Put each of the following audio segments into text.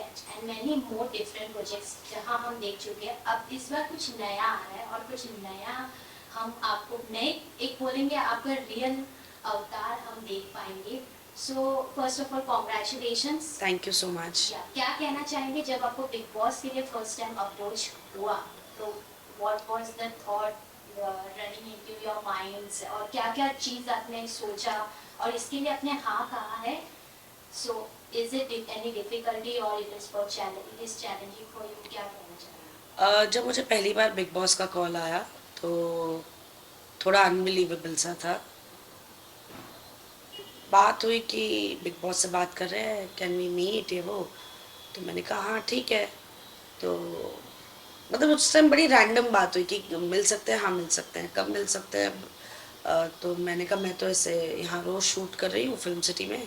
That and many more different projects जहाँ हम देख चुके हैं. अब इस बार कुछ नया आ रहा है और कुछ नया हम आपको नए एक बोलेंगे आपका रियल अवतार हम देख पाएंगे. So first of all congratulations. Thank you so much. क्या कहना चाहेंगे जब आपको बिग बॉस के लिए फर्स्ट टाइम अप्रोच हुआ तो what was the thought running into your minds और क्या क्या चीज़ आपने सोचा और इसके लिए आपने हाँ कहा है. So is it any difficulty और it is for challenge it is challenging for you. क्या कहना चाहेंगे? जब मुझे पहली बार बिग बॉस का कॉल आया तो थोड़ा अनबिलीवेबल सा था. बात हुई कि बिग बॉस से बात कर रहे हैं, कैन वी मीट, ये वो. तो मैंने कहा हाँ ठीक है. तो मतलब उस टाइम बड़ी रैंडम बात हुई कि मिल सकते हैं, हाँ मिल सकते हैं, कब मिल सकते हैं. तो मैंने कहा मैं तो ऐसे यहाँ रोज़ शूट कर रही हूँ फिल्म सिटी में,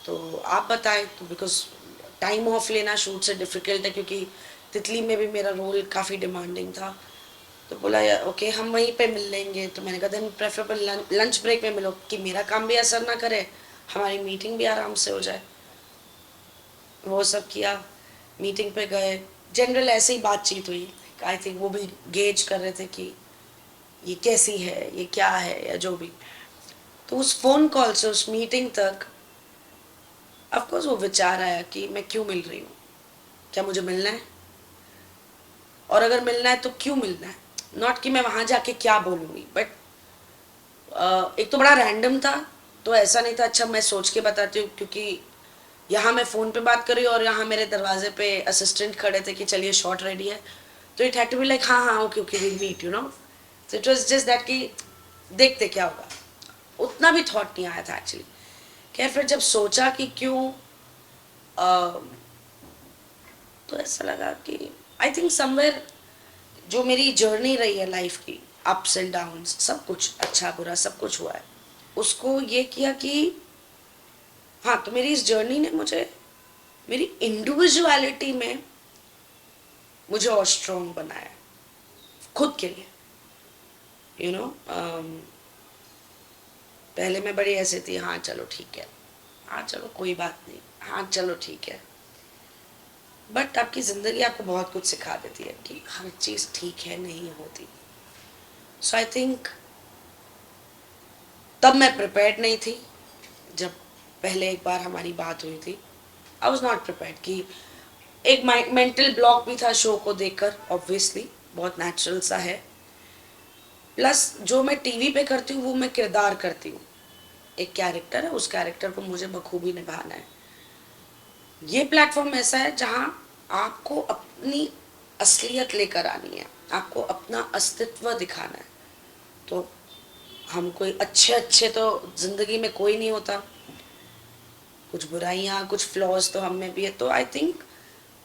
तो आप बताएं. तो बिकॉज टाइम ऑफ लेना शूट से डिफ़िकल्ट है क्योंकि तितली में भी मेरा रोल काफ़ी डिमांडिंग था. तो बोला यार ओके हम वहीं पे मिल लेंगे. तो मैंने कहा देन प्रेफरेबल लंच ब्रेक में मिलो कि मेरा काम भी असर ना करे, हमारी मीटिंग भी आराम से हो जाए. वो सब किया. मीटिंग पे गए, जनरल ऐसे ही बातचीत हुई. आई थिंक वो भी गेज कर रहे थे कि ये कैसी है, ये क्या है, या जो भी. तो उस फ़ोन कॉल से उस मीटिंग तक ऑफकोर्स वो विचार आया कि मैं क्यों मिल रही हूँ, क्या मुझे मिलना है, और अगर मिलना है तो क्यों मिलना है. नॉट कि मैं वहाँ जाके क्या बोलूँगी, बट एक तो बड़ा रैंडम था. तो ऐसा नहीं था अच्छा मैं सोच के बताती हूँ, क्योंकि यहाँ मैं फ़ोन पे बात कर रही हूँ और यहाँ मेरे दरवाजे पे असिस्टेंट खड़े थे कि चलिए शॉट रेडी है. तो it had to be like हाँ हाँ okay okay will meet you know. So it was just that कि देखते क्या होगा. उतना भी थॉट नहीं आया था एक्चुअली. क्या फिर जब सोचा कि क्यों, तो ऐसा लगा कि आई थिंक समवेयर जो मेरी जर्नी रही है लाइफ की, अप्स एंड डाउन्स, सब कुछ अच्छा बुरा सब कुछ हुआ है, उसको ये किया कि हाँ तो मेरी इस जर्नी ने मुझे मेरी इंडिविजुअलिटी में मुझे और स्ट्रॉन्ग बनाया खुद के लिए. यू नो पहले मैं बड़ी ऐसे थी, हाँ चलो ठीक है, हाँ चलो कोई बात नहीं, हाँ चलो ठीक है. बट आपकी ज़िंदगी आपको बहुत कुछ सिखा देती है कि हर चीज़ ठीक है नहीं होती. सो आई थिंक तब मैं प्रिपेयर्ड नहीं थी. जब पहले एक बार हमारी बात हुई थी आई वॉज नॉट प्रिपेयर्ड कि एक मेंटल ब्लॉक भी था शो को देखकर. ऑब्वियसली बहुत नेचुरल सा है. प्लस जो मैं टीवी पे करती हूँ वो मैं किरदार करती हूँ, एक कैरेक्टर है, उस कैरेक्टर को मुझे बखूबी निभाना है. ये प्लेटफॉर्म ऐसा है जहाँ आपको अपनी असलियत लेकर आनी है, आपको अपना अस्तित्व दिखाना है. तो हम कोई अच्छे अच्छे तो ज़िंदगी में कोई नहीं होता, कुछ बुराइयाँ कुछ फ्लॉज तो हम में भी है. तो आई थिंक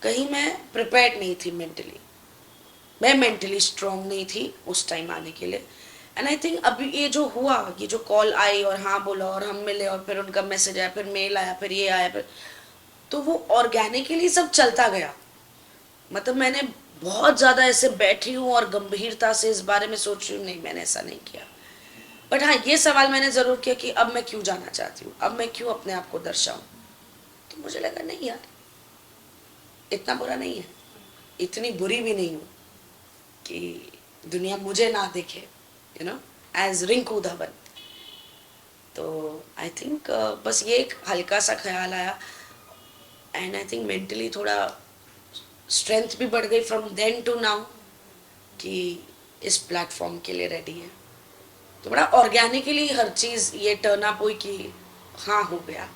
कहीं मैं प्रिपेयर्ड नहीं थी मेंटली, मैं मेंटली स्ट्रांग नहीं थी उस टाइम आने के लिए. एंड आई थिंक अभी ये जो हुआ, ये जो कॉल आई और हाँ बोला और हम मिले और फिर उनका मैसेज आया, फिर मेल आया, फिर ये आया, फिर तो वो ऑर्गेनिकली सब चलता गया. मतलब मैंने बहुत ज़्यादा ऐसे बैठी हूँ और गंभीरता से इस बारे में सोच रही हूँ, नहीं मैंने ऐसा नहीं किया. बट हाँ ये सवाल मैंने ज़रूर किया कि अब मैं क्यों जाना चाहती हूँ, अब मैं क्यों अपने आप को दर्शाऊँ. तो मुझे लगा नहीं यार इतना बुरा नहीं है, इतनी बुरी भी नहीं हूँ कि दुनिया मुझे ना देखे, you know, as Rinku Dhawan. तो आई थिंक बस ये एक हल्का सा ख्याल आया. एंड आई थिंक मेंटली थोड़ा स्ट्रेंथ भी बढ़ गई फ्रॉम देन टू नाउ कि इस प्लेटफॉर्म के लिए रेडी है. तो बड़ा ऑर्गेनिकली हर चीज़ ये टर्न अप हुई कि हाँ हो गया.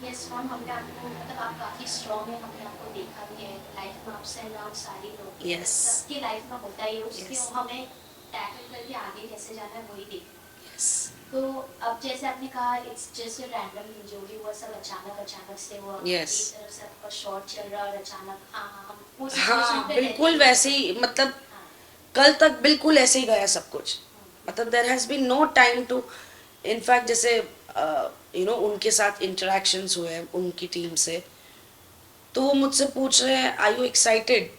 यस मैम हमने आपको मतलब आप काफ़ी स्ट्रॉन्ग है हमने आपको देखा भी है लाइफ में अप्स एंड डाउन सारी लोग यस सबकी लाइफ में होता ही है उसके यस हमें टैकल करके आगे कैसे जाना है वही देखना. यस तो अब जैसे आपने कहा इट्स जस्ट रैंडम जो भी हुआ सब अचानक अचानक से हुआ यस. एक तरफ से आपका शॉर्ट चल रहा और अचानक हाँ हाँ हम वो सिचुएशन हाँ पे रहते बिल्कुल ही वैसे ही, मतलब हाँ कल तक बिल्कुल ऐसे ही गया सब कुछ. मतलब there has been no time to, in fact जैसे यू नो उनके साथ इंटरेक्शंस हुए हैं उनकी टीम से, तो वो मुझसे पूछ रहे हैं आई यू एक्साइटेड,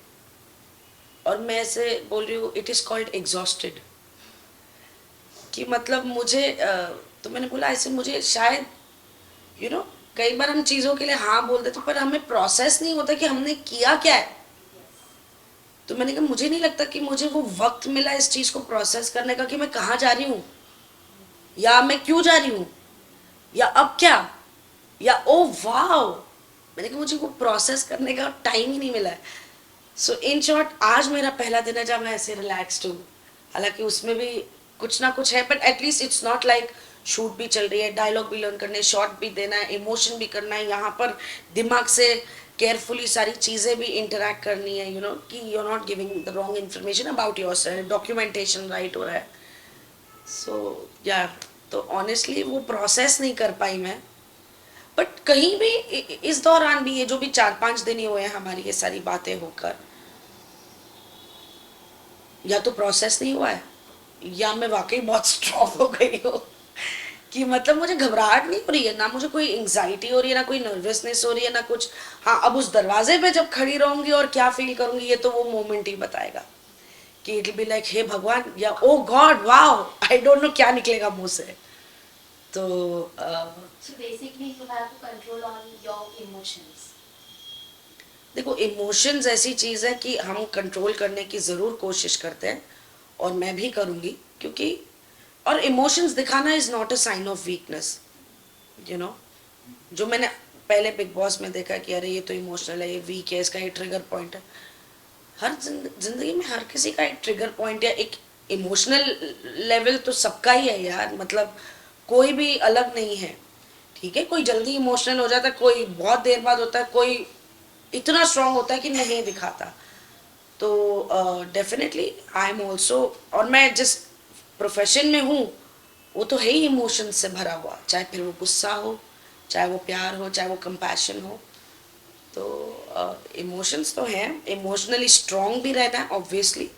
और मैं ऐसे बोल रही हूँ इट इज़ कॉल्ड एग्जॉस्टेड. कि मतलब मुझे तो मैंने बोला ऐसे मुझे शायद यू नो कई बार हम चीज़ों के लिए हाँ बोल देते पर हमें प्रोसेस नहीं होता कि हमने किया क्या है। तो मैंने कहा मुझे नहीं लगता कि मुझे वो वक्त मिला इस चीज़ को प्रोसेस करने का कि मैं कहाँ जा रही हूँ या मैं क्यों जा रही हूँ या अब क्या या ओ वाओ। मैंने कहा मुझे वो प्रोसेस करने का टाइम ही नहीं मिला है। सो इन शॉर्ट आज मेरा पहला दिन है जब मैं ऐसे रिलैक्स्ड हूँ। हालांकि उसमें भी कुछ ना कुछ है but at least it's not like shoot भी चल रही है, डायलॉग भी लर्न करने, शॉट भी देना है, इमोशन भी करना है, यहाँ पर दिमाग से केयरफुली सारी चीज़ें भी इंटरेक्ट करनी है, यू नो कि you are not giving the wrong information about yourself, documentation right हो रहा है। सो या तो ऑनेस्टली वो प्रोसेस नहीं कर पाई मैं। बट कहीं भी इस दौरान भी ये जो भी 4-5 दिन ही हुए हैं हमारी ये सारी बातें होकर, या तो प्रोसेस नहीं हुआ है या मैं वाकई बहुत स्ट्रॉन्ग हो गई हूँ कि मतलब मुझे घबराहट नहीं हो रही है, ना मुझे कोई एंग्जाइटी हो रही है, ना कोई नर्वसनेस हो रही है, ना कुछ। हाँ अब उस दरवाजे पे जब खड़ी रहूंगी और क्या फील करूंगी ये तो वो मोमेंट ही बताएगा कि इट बी लाइक हे भगवान या oh god wow I don't know क्या निकलेगा मुंह से। तो So basically, you have to control on your emotions. देखो इमोशंस ऐसी चीज़ है कि हम कंट्रोल करने की ज़रूर कोशिश करते हैं और मैं भी करूँगी क्योंकि और इमोशंस दिखाना is not a sign of weakness, you know. जो मैंने पहले बिग बॉस में देखा कि अरे ये तो इमोशनल है, ये वीक है, इसका ये ट्रिगर पॉइंट है। हर जिंदगी में हर किसी का एक ट्रिगर पॉइंट या एक इमोशनल लेवल तो सबका ही है यार, मतलब कोई भी अलग नहीं है। ठीक है कोई जल्दी इमोशनल हो जाता है, कोई बहुत देर बाद होता है, कोई इतना स्ट्रांग होता है कि नहीं दिखाता। तो डेफिनेटली आई एम ऑल्सो, और मैं जिस प्रोफेशन में हूँ वो तो है ही इमोशन से भरा हुआ, चाहे फिर वो गुस्सा हो, चाहे वो प्यार हो, चाहे वो कंपैशन हो। तो इमोशंस तो हैं, इमोशनली स्ट्रांग भी रहना है ऑब्वियसली।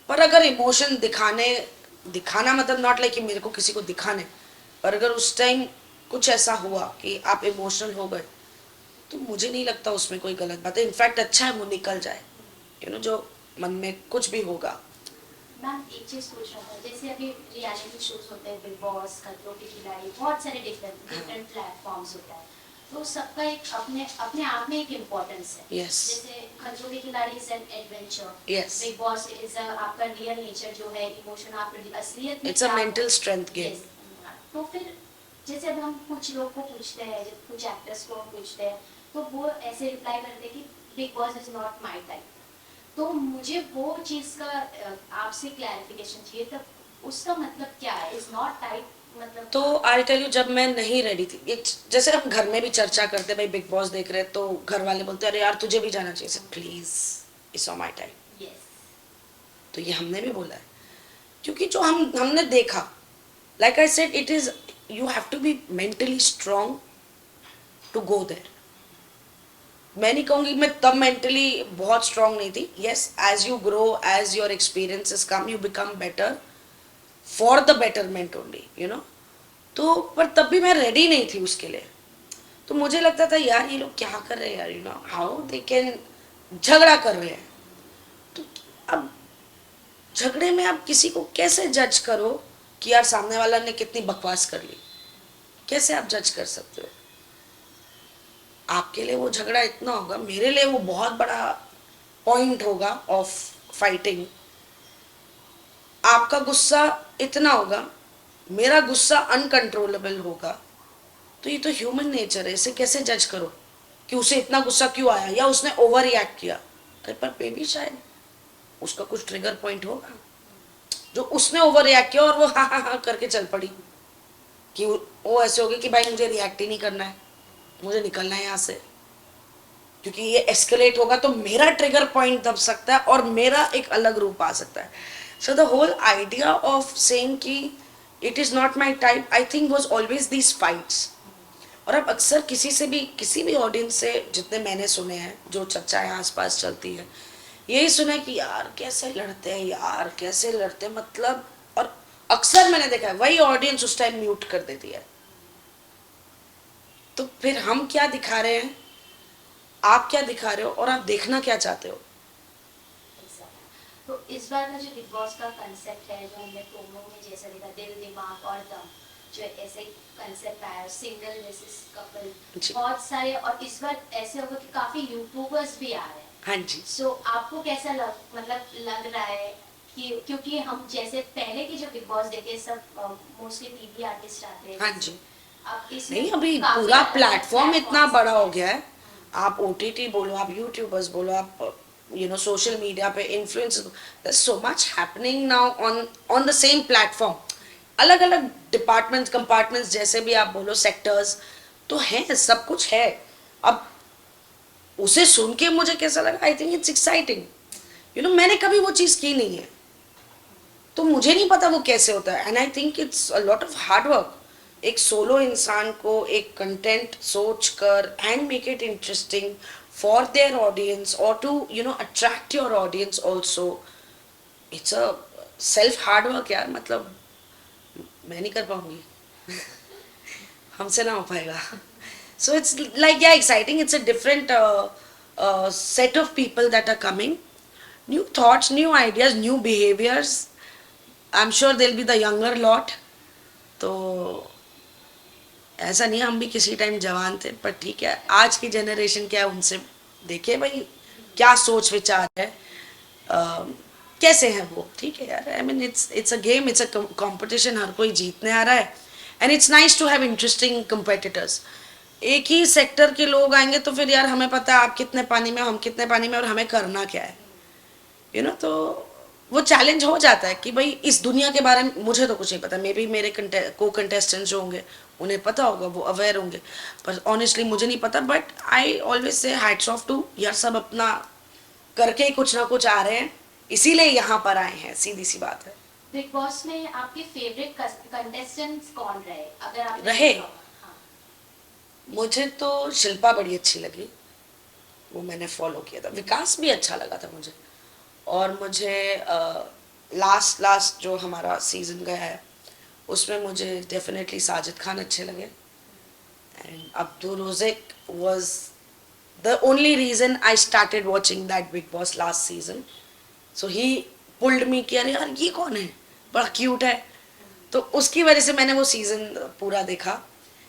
पर अगर इमोशन दिखाना मतलब नॉट लाइक कि मेरे को किसी को दिखाने, पर अगर उस टाइम कुछ ऐसा हुआ कि आप इमोशनल हो गए तो मुझे नहीं लगता उसमें कोई गलत बात है। इनफैक्ट अच्छा है वो निकल जाए, यू नो जो मन में कुछ भी होगा। मैम एक चीज पूछ रहा था, जैसे अभी रियलिटी शोज होते हैं, बिग बॉस, खतरों की खिलाड़ी, बहुत सारे डिफरेंट प्लेटफॉर्म्स होता है, तो सबका एक अपने अपने आप में एक इम्पोर्टेंस है। Yes. जैसे खतरों की खिलाड़ी is an adventure, Yes. Big boss is आपका रियल नेचर जो है, इमोशन आप असलियत में इट्स अ क्या मेंटल हो। Strength game. Yes. तो फिर जैसे अब हम कुछ लोग को पूछते हैं, जब कुछ एक्टर्स को हम पूछते हैं, तो वो ऐसे रिप्लाई करते हैं कि big boss is not my type. तो मुझे वो चीज़ का आपसे क्लैरिफिकेशन चाहिए, तब उसका मतलब क्या है, इज नॉट टाइप मतलब। तो आई टेल यू जब मैं नहीं रेडी थी, जैसे हम घर में भी चर्चा करते भाई बिग बॉस देख रहे हैं तो घर वाले बोलते अरे यार तुझे भी जाना चाहिए, please it's on my time. Yes. तो ये हमने भी बोला है क्योंकि जो हमने देखा, like I said it is you have to be mentally strong to go there. मैं नहीं कहूँगी मैं तब मेंटली बहुत स्ट्रांग नहीं थी। Yes as you grow, as your experiences come, you become better for the betterment only, you know. तो पर तब भी मैं रेडी नहीं थी उसके लिए। तो मुझे लगता था यार ये लोग क्या कर रहे हैं यार, you know how they can, झगड़ा कर रहे हैं। तो अब झगड़े में आप किसी को कैसे जज करो कि यार सामने वाला ने कितनी बकवास कर ली, कैसे आप जज कर सकते हो। आपके लिए वो झगड़ा इतना होगा, मेरे लिए वो बहुत बड़ा पॉइंट होगा ऑफ फाइटिंग। आपका गुस्सा इतना होगा, मेरा गुस्सा अनकंट्रोलेबल होगा। तो ये तो ह्यूमन नेचर है, इसे कैसे जज करो कि उसे इतना गुस्सा क्यों आया या उसने ओवर रिएक्ट किया। कहीं पर मे भी शायद उसका कुछ ट्रिगर पॉइंट होगा जो उसने ओवर रिएक्ट किया और वो हाँ हाँ हाँ करके चल पड़ी कि वो ऐसे हो गई कि भाई मुझे रिएक्ट ही नहीं करना है, मुझे निकलना है यहाँ से, क्योंकि ये एस्केलेट होगा तो मेरा ट्रिगर पॉइंट दब सकता है और मेरा एक अलग रूप आ सकता है। So the whole idea of saying कि it is not my type I think was always these fights. और अब अक्सर किसी से भी, किसी भी ऑडियंस से जितने मैंने सुने हैं, जो चर्चाएं आसपास चलती है, यही सुना है कि यार कैसे लड़ते हैं, यार कैसे लड़ते हैं, मतलब। और अक्सर मैंने देखा है वही ऑडियंस उस टाइम म्यूट कर देती है। तो फिर हम क्या दिखा रहे हैं, आप क्या दिखा रहे हो और आप देखना क्या चाहते हो। तो इस बार का जो बिग बॉस का कंसेप्ट है, जो हमने प्रोमो में जैसा देखा, दिल दिमाग और दम, जो ऐसे कंसेप्ट आया सिंगल वर्सेस कपल, जी। बहुत सारे, और इस बार ऐसे होगा कि काफी यूट्यूबर्स भी आ रहे हैं। हाँ जी। सो आपको कैसा लग रहा है कि, क्योंकि हम जैसे पहले के जो बिग बॉस देखे सब मोस्टली टीवी आर्टिस्ट आते हैं, हाँ जी। अब इसमें नहीं, अभी काफी पूरा अलग प्लेटफॉर्म इतना platforms बड़ा हैं। हो गया है। आप ओटीटी बोलो, आप यूट्यूबर्स बोलो, आप सोशल मीडिया पे influencer, so much happening now on the same platform. अलग अलग डिपार्टमेंट्स, कंपार्टमेंट्स, जैसे भी आप बोलो, सेक्टर्स तो हैं, सब कुछ है। अब उसे सुन के मुझे कैसा लगा, आई थिंक इट्स एक्साइटिंग। मैंने कभी वो चीज़ की नहीं है, तो मुझे नहीं पता वो कैसे होता है। And I think it's a lot of hard work. एक सोलो इंसान को एक कंटेंट सोच कर and make it interesting for their audience, और to attract your audience also. It's a self hard work यार, मतलब मैं नहीं कर पाऊंगी। हमसे ना हो पाएगा। So it's like, yeah, exciting. It's a different set of people that are coming. New thoughts, new ideas, new behaviors. I'm sure they'll be the younger lot. तो ऐसा नहीं, हम भी किसी टाइम जवान थे, पर ठीक है, आज की जनरेशन क्या है, उनसे देखे भाई क्या सोच विचार है, अ, कैसे है वो। ठीक है यार, I mean it's a game, it's a competition, हर कोई जीतने आ रहा है। And it's nice to have interesting competitors. एक ही सेक्टर के लोग आएंगे तो फिर यार हमें पता है आप कितने पानी में, हम कितने पानी में, और हमें करना क्या है, तो वो चैलेंज हो जाता है कि भाई इस दुनिया के बारे में मुझे तो कुछ नहीं पता। मे बी मेरे को कंटेस्टेंट्स जो होंगे उन्हें पता होगा, वो अवेयर होंगे, पर ऑनेस्टली मुझे नहीं पता। But I always say hats off to यार, सब अपना करके ही कुछ ना कुछ आ रहे हैं, इसीलिए यहाँ पर आए हैं, सीधी सी बात है। बिग बॉस में आपके फेवरेट कंटेस्टेंट्स कौन रहे, अगर आप रहे? हाँ। मुझे तो शिल्पा बड़ी अच्छी लगी, वो मैंने फॉलो किया था। विकास भी अच्छा लगा था मुझे। और मुझे लास्ट लास्ट जो हमारा सीजन गया है उसमें मुझे डेफिनेटली साजिद खान अच्छे लगे। And Abdul Rozik was the only reason I started watching that big boss last season. So he pulled me कि अरे यार ये कौन है, बड़ा क्यूट है। तो उसकी वजह से मैंने वो सीज़न पूरा देखा।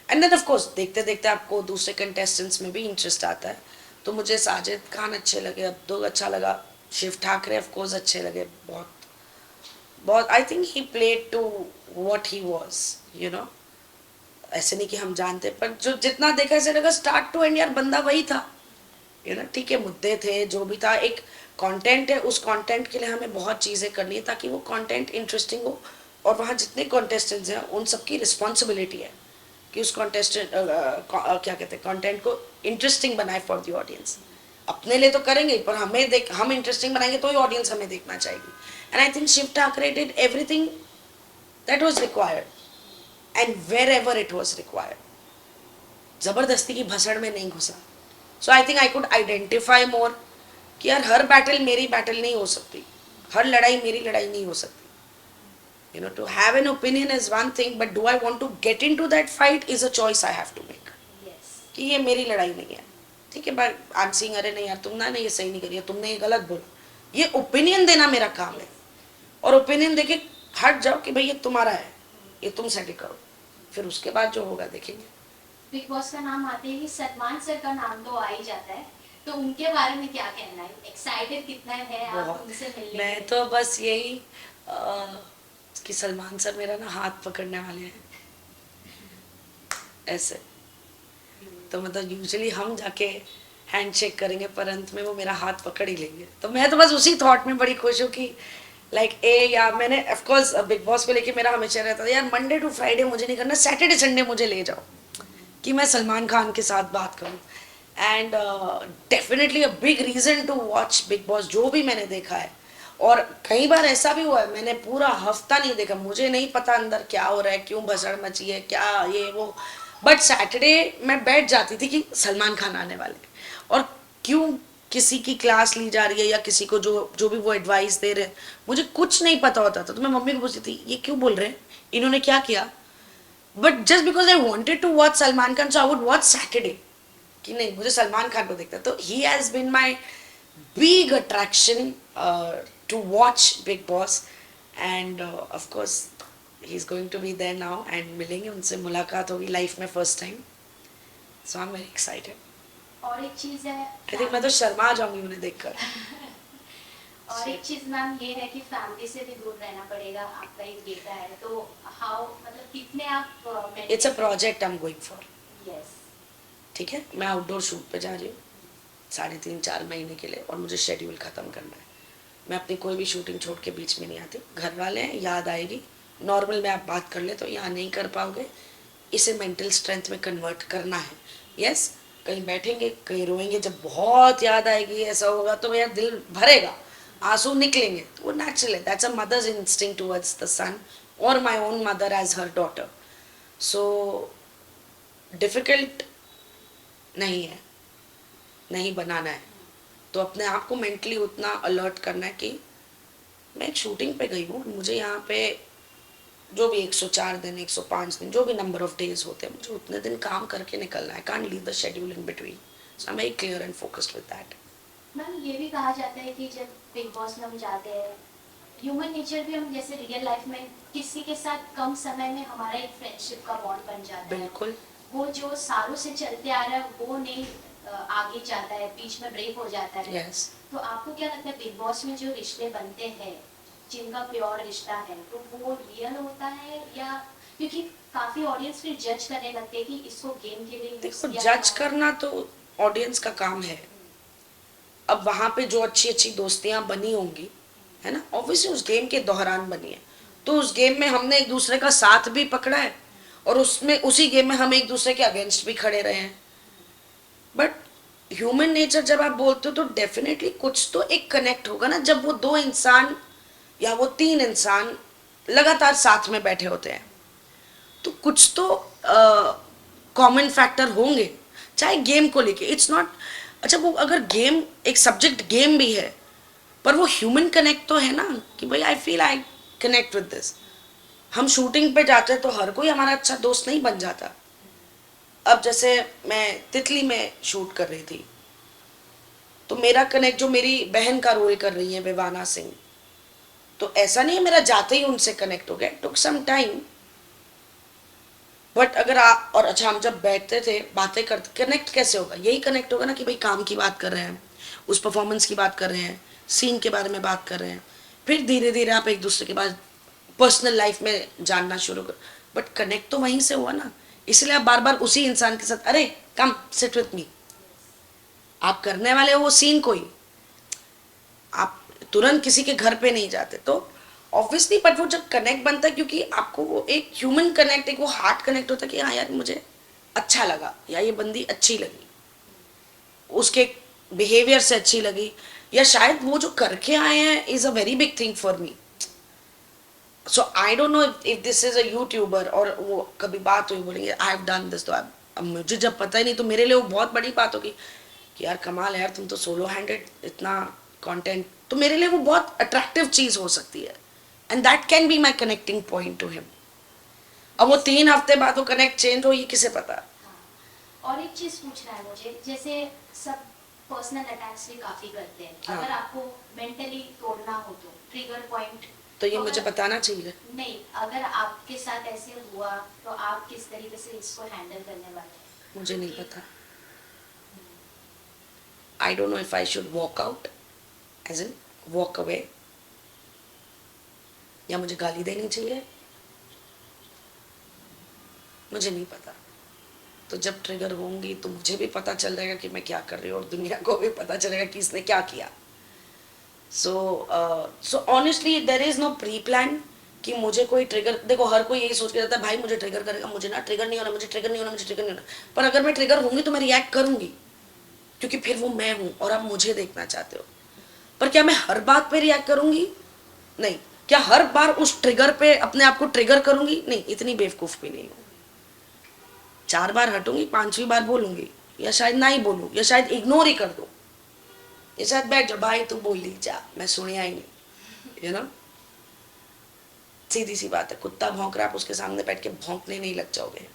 एंड देन ऑफ कोर्स देखते देखते आपको दूसरे कंटेस्टेंट्स में भी इंटरेस्ट आता है। तो मुझे साजिद खान अच्छे लगे, अब्दुल अच्छा लगा, शिव ठाकरे ऑफ कोर्स अच्छे लगे बहुत बहुत। I think he played to what he was, ऐसे नहीं कि हम जानते, पर जो जितना देखा ऐसे लगा स्टार्ट टू एंड यार बंदा वही था। ठीक है, मुद्दे थे, जो भी था, एक कंटेंट है, उस कंटेंट के लिए हमें बहुत चीज़ें करनी है ताकि वो कंटेंट इंटरेस्टिंग हो। और वहाँ जितने कंटेस्टेंट्स हैं उन सबकी रिस्पॉन्सिबिलिटी है कि उस कंटेस्टेंट क्या कहते हैं, कंटेंट को इंटरेस्टिंग बनाए फॉर द ऑडियंस। अपने लिए तो करेंगे, पर हम इंटरेस्टिंग बनाएंगे तो ही ऑडियंस हमें देखना चाहेगी। And I think Shiv Thackeray did everything that was required and wherever it was required. ज़बरदस्ती की भसड़ में नहीं घुसा। So I think I could identify more कि यार हर बैटल मेरी बैटल नहीं हो सकती, हर लड़ाई मेरी लड़ाई नहीं हो सकती। To have an opinion is one thing, but do I want to get into that fight is a choice I have to make. Yes. कि ये मेरी लड़ाई नहीं है। ठीक है, बट आई एम सीइंग, अरे नहीं यार तुमने नहीं, ये सही नहीं करी, तुमने ये गलत बोला, ये ओपिनियन देना मेरा काम है। और ओपिनियन देके हट जाओ कि भाई ये तुम्हारा है, ये तुम सेटिल करो, फिर उसके बाद जो होगा देखेंगे। बिग बॉस का नाम आते ही सलमान सर का नाम तो आ ही जाता है, तो उनके बारे में क्या कहना है? एक्साइटेड कितना है आप बहुत। उनसे मिलने मैं के लिए? तो बस यही कि सलमान सर मेरा ना हाथ पकड़ने वाले हैं ऐसे। तो मतलब यूजुअली हम जाके हैंडशेक करेंगे, पर अंत में वो मेरा हाथ पकड़ ही लेंगे। तो मैं तो बस उसी थॉट में बड़ी खुश हूँ कि या मैंने ऑफ कोर्स बिग बॉस को लेके मेरा हमेशा रहता था यार मंडे टू फ्राइडे मुझे नहीं करना, सैटरडे संडे मुझे ले जाओ कि मैं सलमान खान के साथ बात करूँ। And definitely a big reason to watch Big Boss, जो भी मैंने देखा है। और कई बार ऐसा भी हुआ है मैंने पूरा हफ्ता नहीं देखा, मुझे नहीं पता अंदर क्या हो रहा है, क्यों भसड़ मची है, क्या ये वो, बट सैटरडे मैं बैठ जाती थी कि सलमान खान आने वाले, और क्यों किसी की क्लास ली जा रही है या किसी को जो भी वो एडवाइस दे रहे हैं, मुझे कुछ नहीं पता होता था। तो मैं मम्मी को पूछती थी ये क्यों बोल रहे हैं, इन्होंने क्या किया, but just because I wanted to watch Salman Khan, so I would watch Saturday कि नहीं मुझे सलमान खान को देखता। तो he has been my big attraction to watch Big Boss, and of course he is going to be there now and मिलेंगे उनसे, मुलाकात होगी लाइफ में first time. So I am very excited. और एक चीज है, आई थिंक मैं तो शर्मा जाऊंगी उन्हें देखकर. और एक चीज मैम ये है कि फैमिली से भी दूर रहना पड़ेगा. आपका एक बेटा है, तो हाउ, मतलब कितने आप it's a project I am going for. Yes. ठीक है, मैं आउटडोर शूट पे जा रही हूँ 3.5-4 महीने के लिए, और मुझे शेड्यूल ख़त्म करना है. मैं अपनी कोई भी शूटिंग छोड़ के बीच में नहीं आती. घर वाले हैं, याद आएगी. नॉर्मल में आप बात कर ले तो यहाँ नहीं कर पाओगे. इसे मेंटल स्ट्रेंथ में कन्वर्ट करना है. यस, कहीं बैठेंगे, कहीं रोएंगे, जब बहुत याद आएगी ऐसा होगा तो मेरा दिल भरेगा, आंसू निकलेंगे, तो वो नेचुरल है. That's a mother's instinct towards the son, और my own mother as her daughter. So difficult नहीं है, नहीं बनाना है. तो अपने आप को मेंटली उतना अलर्ट करना है कि मैं एक शूटिंग पे गई हूँ, मुझे यहाँ पे जो भी 104 दिन, 105 दिन, जो भी नंबर ऑफ डेज होते हैं, मुझे उतने दिन काम करके निकलना है. Can't leave the schedule in between. So I am very clear and focused with that. Ma'am ये भी कहा जाता है कि जब बिग बॉस में हम जाते हैं, ह्यूमन नेचर भी, हम जैसे रियल लाइफ में किसी के साथ कम समय में हमारा एक फ्रेंडशिप का बॉन्ड बन जाता है. बिल्कुल. वो जो सालों से चलते आ रहा है वो नहीं आगे जाता है, बीच में ब्रेक हो जाता है. यस. तो आपको क्या लगता है बिग बॉस में जो रिश्ते बनते हैं, जिनका प्योर रिश्ता है, तो वो रियल होता है, या क्योंकि काफी ऑडियंस फिर जज करने लगते हैं कि इसको गेम के लिए use देखो, किया जज जा- करना तो ऑडियंस का काम है. अब वहाँ पे जो अच्छी अच्छी दोस्तियाँ बनी होंगी, है ना, ऑब्वियसली उस गेम के दौरान बनी है. तो उस गेम में हमने एक दूसरे का साथ भी पकड़ा है, और उसमें उसी गेम में हम एक दूसरे के अगेंस्ट भी खड़े रहे हैं. बट ह्यूमन नेचर जब आप बोलते हो तो डेफिनेटली कुछ तो एक कनेक्ट होगा ना, जब वो 2 इंसान या वो 3 इंसान लगातार साथ में बैठे होते हैं, तो कुछ तो कॉमन फैक्टर होंगे, चाहे गेम को लेके. इट्स नॉट, अच्छा वो अगर गेम एक सब्जेक्ट गेम भी है, पर वो ह्यूमन कनेक्ट तो है ना, कि भाई I feel I connect with this. हम शूटिंग पे जाते हैं तो हर कोई हमारा अच्छा दोस्त नहीं बन जाता. अब जैसे मैं तितली में शूट कर रही थी, तो मेरा कनेक्ट, जो मेरी बहन का रोल कर रही है विवाना सिंह, तो ऐसा नहीं है मेरा जाते ही उनसे कनेक्ट हो गया. टुक सम टाइम. बट अगर आप, और अच्छा हम जब बैठते थे बातें करते, कनेक्ट कैसे होगा? यही कनेक्ट होगा ना कि भाई काम की बात कर रहे हैं, उस परफॉर्मेंस की बात कर रहे हैं, सीन के बारे में बात कर रहे हैं, फिर धीरे धीरे आप एक दूसरे के बाद पर्सनल लाइफ में जानना शुरू कर. बट कनेक्ट तो वहीं से हुआ ना, इसलिए आप बार बार उसी इंसान के साथ, अरे कम सिट विथ मी, आप करने वाले हो वो सीन कोई, आप तुरंत किसी के घर पे नहीं जाते. तो ऑब्वियसली, बट वो जब कनेक्ट बनता है, क्योंकि आपको वो एक ह्यूमन कनेक्ट, एक वो हार्ट कनेक्ट होता है कि हाँ यार मुझे अच्छा लगा, या ये बंदी अच्छी लगी, उसके बिहेवियर से अच्छी लगी, या शायद वो जो करके आए हैं is a very big thing for me. So I don't know if this is a YouTuber, और वो कभी बात हुई बोलेंगे आई हैव डन दिस, तो अब मुझे जब पता ही नहीं, तो मेरे लिए वो बहुत बड़ी बात होगी कि यार कमाल है यार, तुम तो सोलो हैंडेड इतना कंटेंट, तो मेरे लिए वो बहुत अट्रैक्टिव चीज़ हो सकती है. And that can be my connecting point two him. अब वो 3 हफ्ते बाद वो कनेक्ट चेंज हो, ये किसे पता. हाँ. और एक चीज पूछना है मुझे, जैसे सब पर्सनल अटैक्स भी काफी करते हैं. हाँ. अगर आपको मेंटली तोड़ना हो तो ट्रिगर पॉइंट, तो ये मुझे बताना चाहिए. नहीं, अगर आपके साथ ऐसे हुआ तो आप किस तरीके से इसको हैंडल करने वाले हैं? मुझे नहीं पता. I don't know if I should walk out, as in walk away, या मुझे गाली देनी चाहिए, मुझे नहीं पता. तो जब ट्रिगर होंगी तो मुझे भी पता चल जाएगा कि मैं क्या कर रही हूँ, और दुनिया को भी पता चलेगा कि इसने क्या किया. So honestly there is no pre plan कि मुझे कोई ट्रिगर, देखो हर कोई यही सोच के जाता है भाई मुझे ट्रिगर करेगा, मुझे ना ट्रिगर नहीं होना, मुझे ट्रिगर नहीं होना, मुझे ट्रिगर नहीं होना. पर अगर मैं ट्रिगर होंगी तो मैं रिएक्ट करूंगी, क्योंकि फिर वो मैं हूँ और आप मुझे देखना चाहते हो. पर क्या मैं हर बात पे रिएक्ट करूंगी? नहीं. क्या हर बार उस ट्रिगर पे अपने आप को ट्रिगर करूंगी? नहीं, इतनी बेवकूफ भी नहीं हूँ. 4 बार हटूंगी, 5वीं बार बोलूंगी, या शायद ना ही बोलूं, या शायद इग्नोर ही कर दूं, या शायद बैठ जाओ भाई तू बोल ली जा, मैं सुनिया ही नहीं. यू नो, सीधी सी बात है. कुत्ता भौंक रहा है, आप उसके सामने बैठ के भौंकने नहीं लग जाओगे.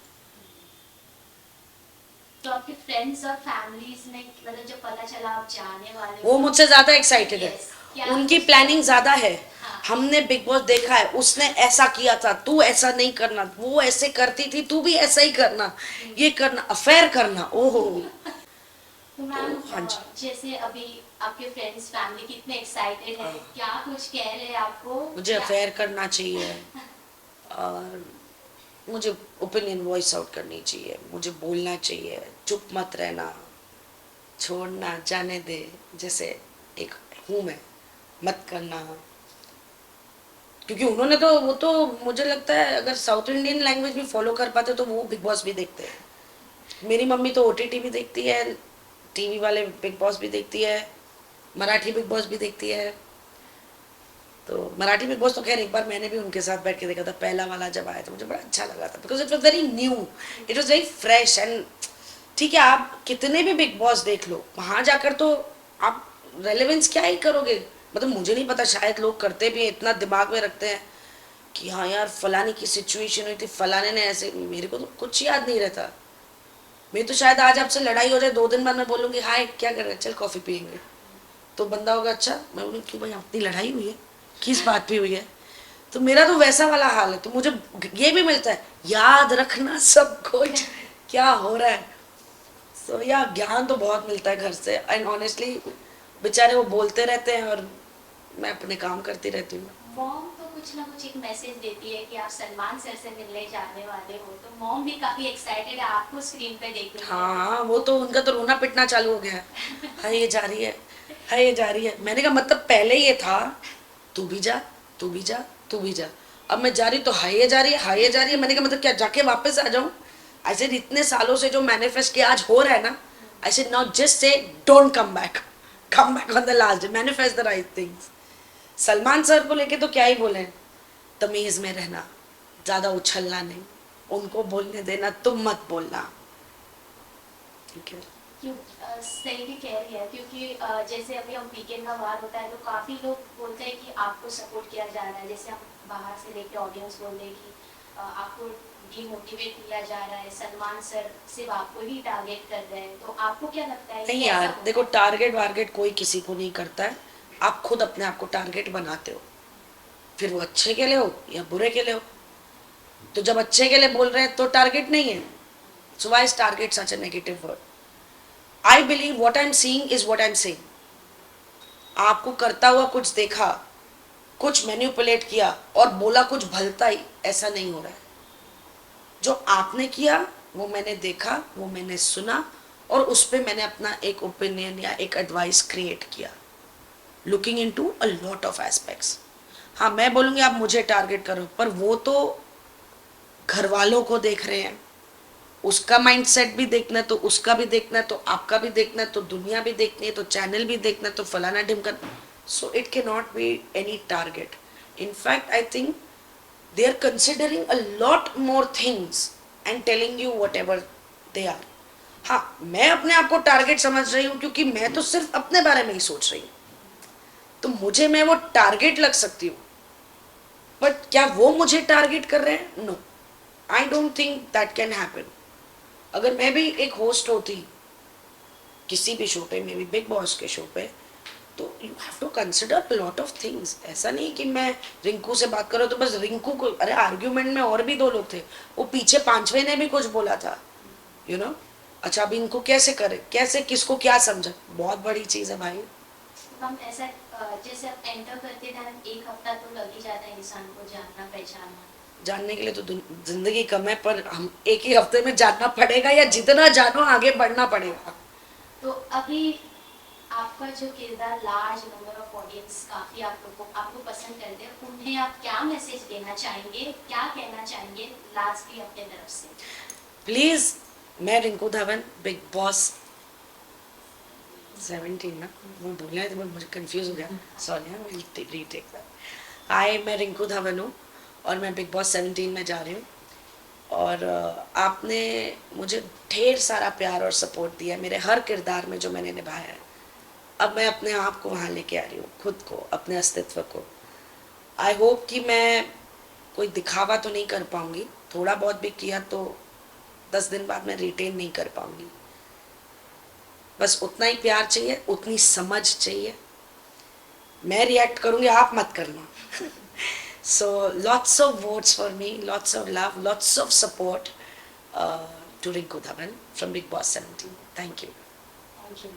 तो आपके फ्रेंड्स और फैमिलीज में, मतलब जब पता चला आप जाने वाले वो हो, मुझसे ज्यादा एक्साइटेड है, Yes. क्या उनकी कुछ- प्लानिंग ज्यादा है. हाँ. हमने बिग बॉस देखा है, उसने ऐसा किया था, तू ऐसा नहीं करना, वो ऐसे करती थी, तू भी ऐसा ही करना, ये करना, अफेयर करना, ओहो। तो तो मैम हाँ जी। जैसे अभी आपके फ्रेंड्स फैमिली कितने एक्साइटेड है, हाँ। क्या कुछ कह रहे हैं आपको मुझे क्या? अफेयर करना चाहिए, और मुझे ओपिनियन वॉइस आउट करनी चाहिए, मुझे बोलना चाहिए, चुप मत रहना, छोड़ना, जाने दे, जैसे एक हूँ मैं, मत करना। क्योंकि उन्होंने तो, वो तो मुझे लगता है अगर साउथ इंडियन लैंग्वेज भी फॉलो कर पाते तो वो बिग बॉस भी देखते हैं। मेरी मम्मी तो ओटीटी भी देखती है, टीवी वाले बिग बॉस भी देखती है, मराठी बिग बॉस भी देखती है। तो मराठी बिग बॉस तो खैर एक बार मैंने भी उनके साथ बैठ के देखा था, पहला वाला जब आया था मुझे बड़ा अच्छा लगा था, because it was very new, it was very fresh and ठीक है। आप कितने भी बिग बॉस देख लो, वहां जाकर तो आप रेलेवेंस क्या ही करोगे। मतलब मुझे नहीं पता, शायद लोग करते भी हैं, इतना दिमाग में रखते हैं कि हाँ यार फलाने की सिचुएशन हुई थी, फलाने ने ऐसे, मेरे को तो कुछ याद नहीं रहता। मेरी तो शायद आज आपसे लड़ाई हो जाए, 2 दिन बाद मैं बोलूँगी हाय क्या कर रहे हैं, चल कॉफ़ी पियेंगे, तो बंदा होगा अच्छा, मैं बोलूँ क्यों भाई अपनी लड़ाई हुई है, किस बात पे हुई है। तो मेरा तो वैसा वाला हाल है, तो मुझे ये भी मिलता है याद रखना सब कुछ क्या हो रहा है। सो या ज्ञान तो बहुत मिलता है घर से, एंड ऑनेस्टली बेचारे वो बोलते रहते हैं और मैं अपने काम करती रहती हूँ। मॉम तो कुछ ना कुछ एक मैसेज देती है कि आप सलमान सर से मिलने जाने वाले हो, तो मॉम भी काफी एक्साइटेड है आपको स्क्रीन पे देखने के लिए। हाँ वो तो उनका तो रोना पिटना चालू हो गया है, हाय ये जा रही है, हाय ये जा रही है। मैंने कहा मतलब पहले ये था तू भी जा, तू भी जा, तू भी जा, अब मैं जा रही तो हाय ये जा रही है, हाय ये जा रही है। मैंने कहा मतलब क्या जाके वापस आ जाऊं। ऐसे इतने सालों से जो मैनिफेस्ट किया आज हो रहा है ना, I said now just say don't come back, come back on the last day, manifest the right things. Salman sir को लेके तो क्या ही बोले, तमीज में रहना, ज्यादा उछलना नहीं, उनको बोलने देना, तुम मत बोलना, ठीक है। क्यों सही भी कह रही है, क्योंकि जैसे अभी हम वीकेंड का वार होता है तो काफी लोग बोलते हैं कि आपको सपोर्ट किया जा रहा है, जैसे हम बाहर से लेके ऑडियंस बोल रहे हैं कि आपको डिमोटिवेट किया जा रहा है, सलमान सर सिर्फ आपको ही टारगेट कर रहे हैं, तो आपको क्या लगता है नहीं कि ऐसा यार देखो, होता है? टारगेट वारगेट कोई किसी को नहीं करता है, आप खुद अपने आप को टारगेट बनाते हो, फिर वो अच्छे के लिए हो या बुरे के लिए हो। तो जब अच्छे के लिए बोल रहे हैं तो टारगेट नहीं है, so why is target such a negative word. I believe what I am seeing is what I am saying. आपको करता हुआ कुछ देखा, कुछ मैनिपुलेट किया और बोला कुछ भलता ही, ऐसा नहीं हो रहा है। जो आपने किया वो मैंने देखा, वो मैंने सुना, और उस पर मैंने अपना एक ओपिनियन या एक एडवाइस क्रिएट किया, looking into a lot of aspects. हाँ मैं बोलूँगी आप मुझे टारगेट करो, पर वो तो घर वालों को देख रहे हैं, उसका माइंडसेट भी देखना है, तो उसका भी देखना है, तो आपका भी देखना है, तो दुनिया भी देखनी है, तो चैनल भी देखना है, तो फलाना ढिमका। सो इट के not be any target. In fact I think they are considering a lot more things and telling you whatever they are. हाँ मैं अपने आप को टारगेट समझ रही हूँ क्योंकि मैं तो सिर्फ अपने बारे में ही सोच रही हूँ, तो मुझे मैं वो टारगेट लग सकती हूँ, बट क्या वो मुझे टारगेट कर रहे हैं? No, I don't think that can happen. अगर मैं भी एक होस्ट होती किसी भी शो पे, मे बी बिग बॉस के शो पे, तो you have to consider lot of things. ऐसा नहीं कि मैं रिंकू से बात करो तो बस रिंकू को, अरे आर्ग्यूमेंट में और भी 2 लोग थे, वो पीछे 5वें ने भी कुछ बोला था, यू नो। अच्छा अब इनको कैसे करे, कैसे किसको क्या समझा, बहुत बड़ी चीज़ है भाई। हम ऐसा जैसे आप एंटर करते टाइम एक हफ्ता तो लग ही जाता है इंसान को जानना पहचानना। जानने के लिए तो जिंदगी कम है, पर हम एक ही हफ्ते में जानना पड़ेगा, या जितना जानो आगे बढ़ना पड़ेगा। तो अभी आपका जो किरदार लार्ज नंबर ऑफ ऑडियंस काफी आपको पसंद करते हैं, उन्हें आप क्या मैसेज देना चाहेंगे, क्या कहना चाहेंगे लास्टली अपने तरफ से? प्लीज, मैं रिंकू धवन, बिग बॉस 17 ना, वो बोलना है तो मुझे कंफ्यूज हो गया, सॉरी, रीटेक दैट। हाय मैं रिंकू धवन हूँ और मैं बिग बॉस 17 में जा रही हूँ, और आपने मुझे ढेर सारा प्यार और सपोर्ट दिया मेरे हर किरदार में जो मैंने निभाया है। अब मैं अपने आप को वहाँ लेके आ रही हूँ, खुद को, अपने अस्तित्व को। आई होप कि मैं कोई दिखावा तो नहीं कर पाऊँगी, थोड़ा बहुत भी किया तो 10 दिन बाद मैं रिटेन नहीं कर पाऊँगी। बस उतना ही प्यार चाहिए, उतनी समझ चाहिए, मैं रिएक्ट करूंगी, आप मत करना. So lots of votes for me, lots of love, lots of support to Rinku Dhawan from Big Boss 17. Thank you. Thank you.